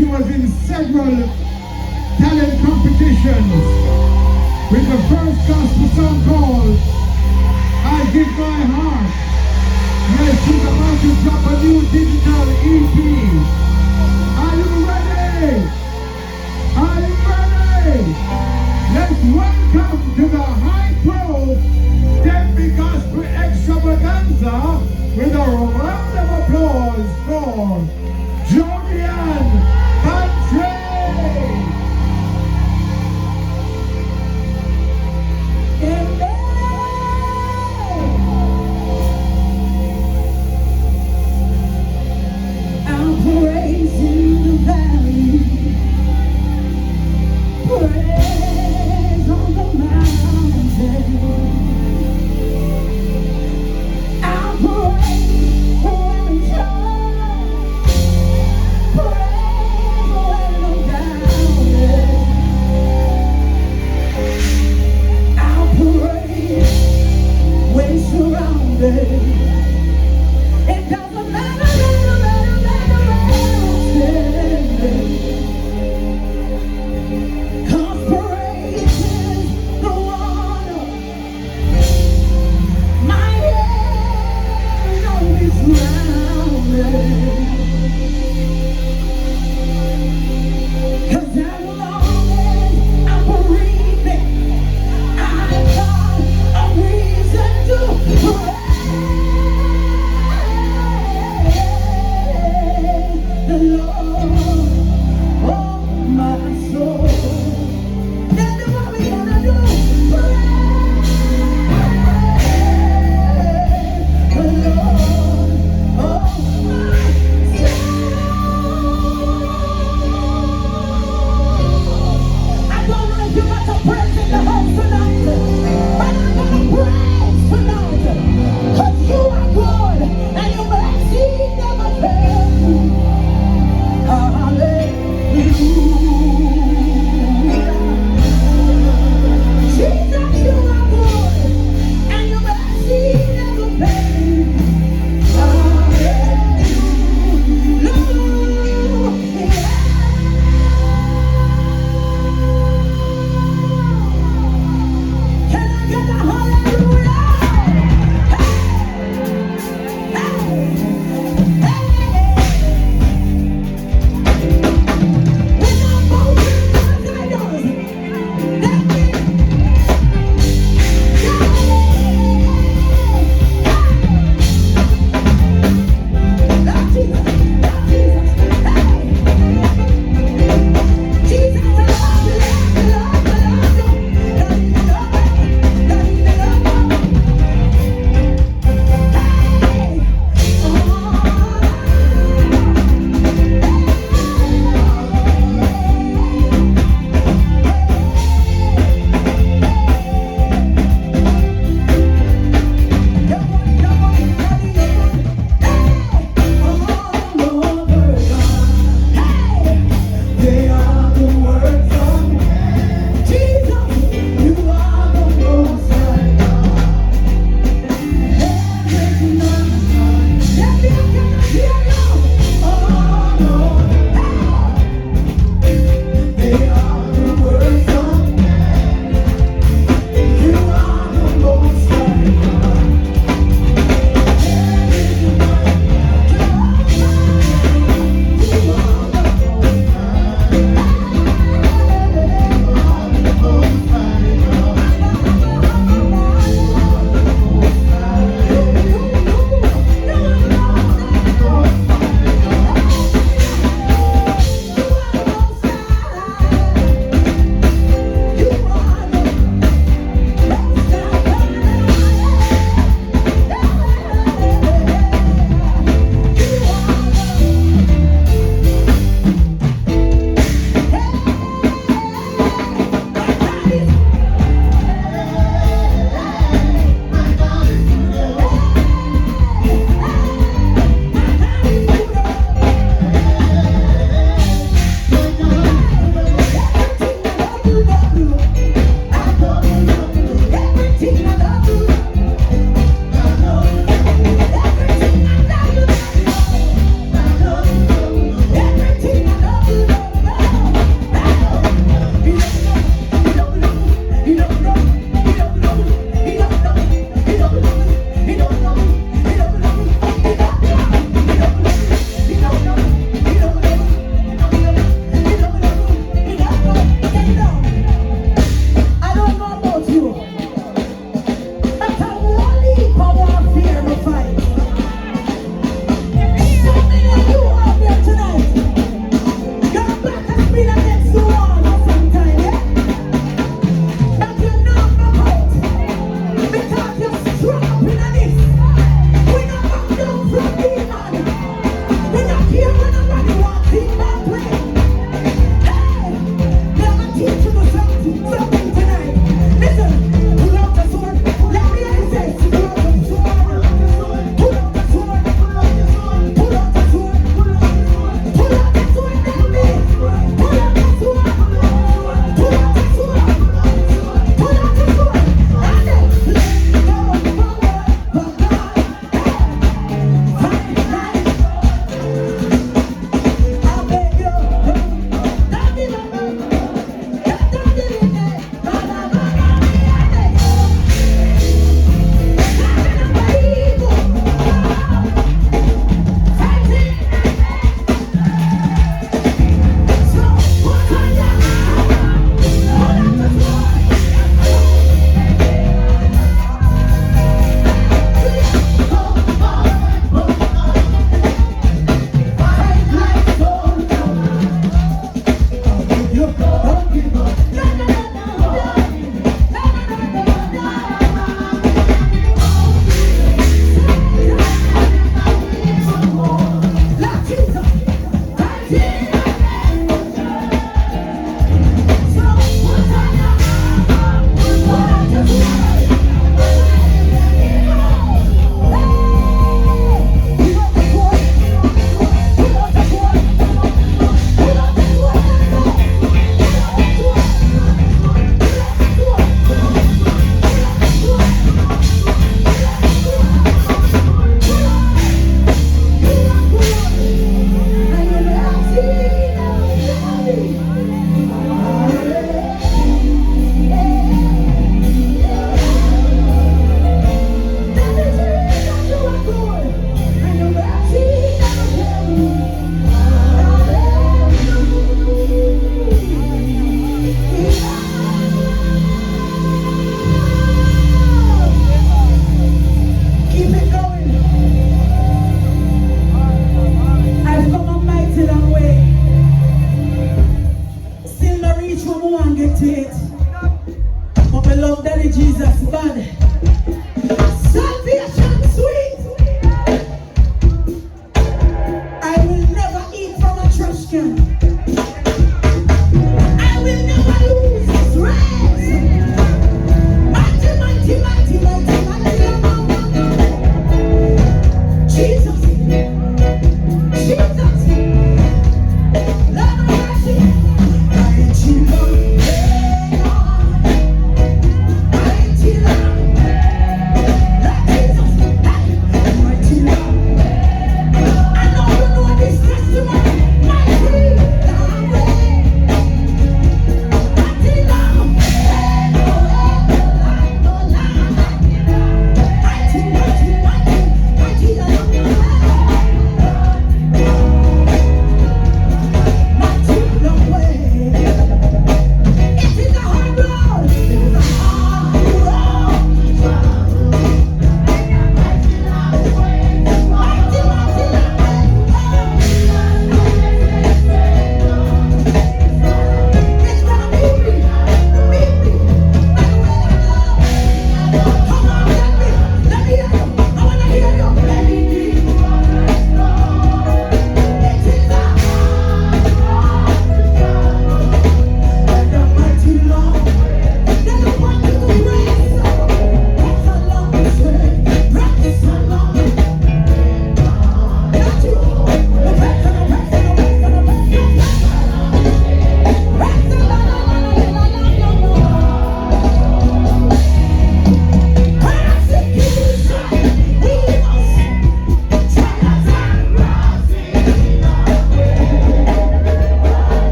He was in several talent competitions with the first gospel song called I Give My Heart. Yes, he's about to drop a new digital EP. Are you ready? Are you ready? Let's welcome to the High Pro Tempe Gospel Extravaganza with a round of applause for Jovian Country. I'm praising the valley.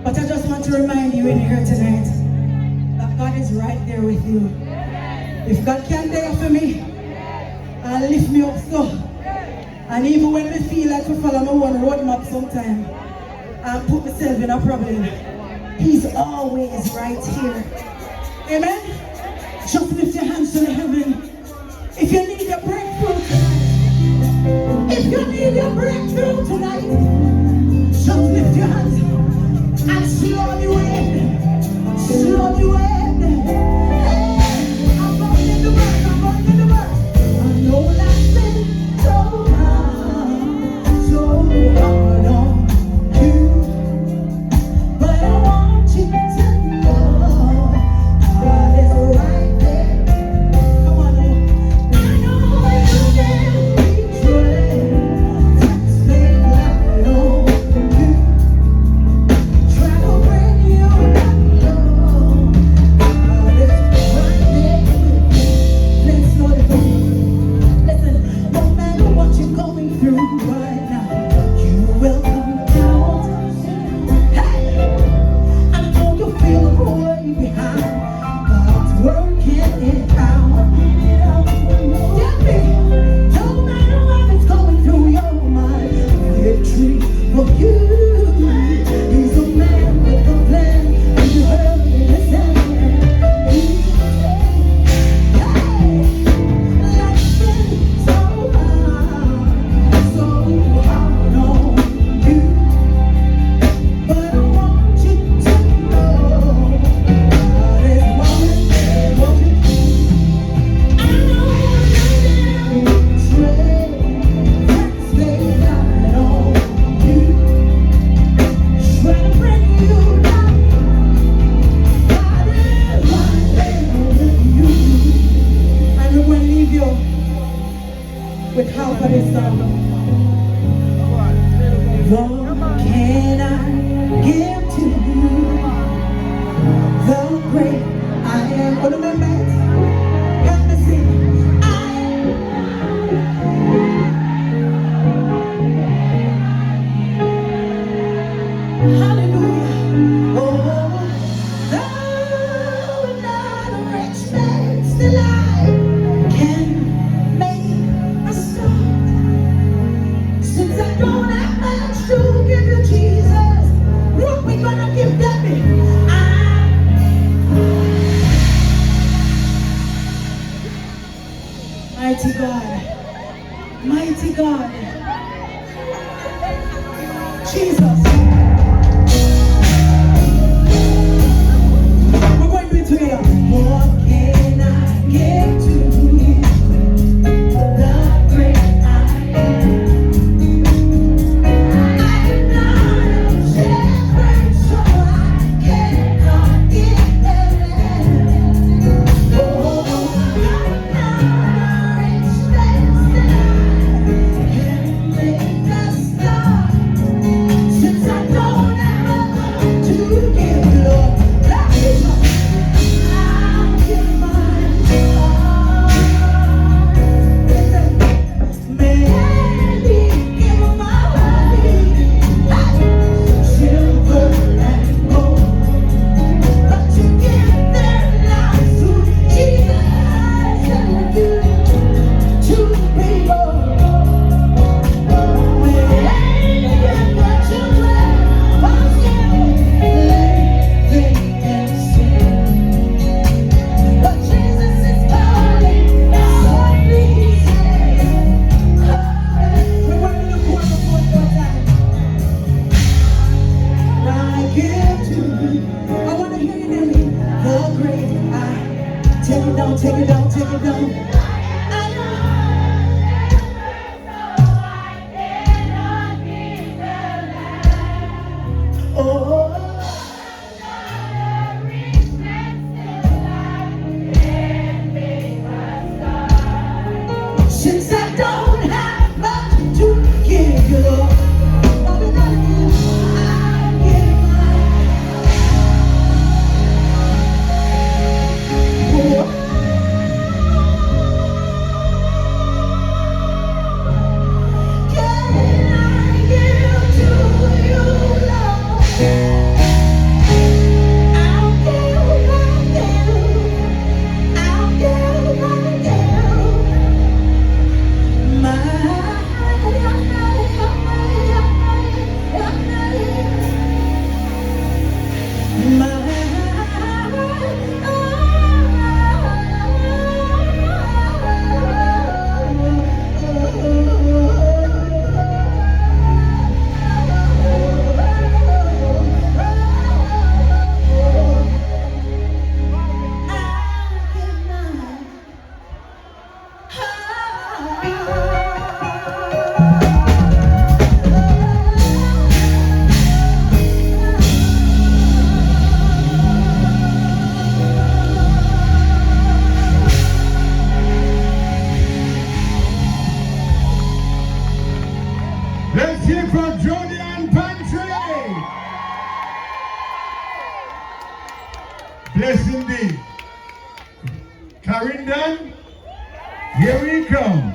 But I just want to remind you in here tonight that God is right there with you. If God can there for me and lift me up so, and even when I feel like I follow my one roadmap sometime and put myself in a problem, He's always right here. Amen? Just lift your hands to the heaven. If you need a breakthrough tonight, if you need a breakthrough tonight, just lift your hands and slow you in. Slow you in. Hey, I'm going in the work, I'm going in the work. I know that's been so hard on you, but I want you to know God is right there. Come on, I know you've been betrayed, stay like on you, try to bring you down low. God is right there. Let's slow it down. Listen, no matter what you're going through right now, you will come out. Hey, I know you feel way behind. God's working it out. Get me. No matter what is going through your mind, victory for you. He's a man with a plan. You heard me listen. He's hey, life's been so hard on you, but I want you to know God is watching. I know you've been betrayed, stay right on you, try to bring you down. God is right there with you. And we're going to leave you with half of this song. What can I give to you? The great I am. All of my mates, help me sing. I am. Hallelujah. Oh, though not a rich man, still I can make a start. Since I don't have much to give you, Jesus, what we gonna give Debbie? Mighty God, mighty God, Jesus. We're going to do it together. What can I give to you? The great I am. I am not a shepherd, so I cannot give them. Oh, I'm not a rich man, still I can make a start. Since I don't have much to give, Lord, I'll give my heart. Maybe give my money, silver and gold, but you give their lives to Jesus and you to be Lord. Maybe what you wear was you living in sin, but Jesus is calling, so please say, we want to look wonderful one more time. I give to you. I want to hear you name it. The great I. Take it down, take it down, take it down. I know. Oh, since I don't have much to give you, Lord, all we gotta give, I give my. Oh, Let's hear from Jody and Pantry. Bless indeed. Clarendon, here we come.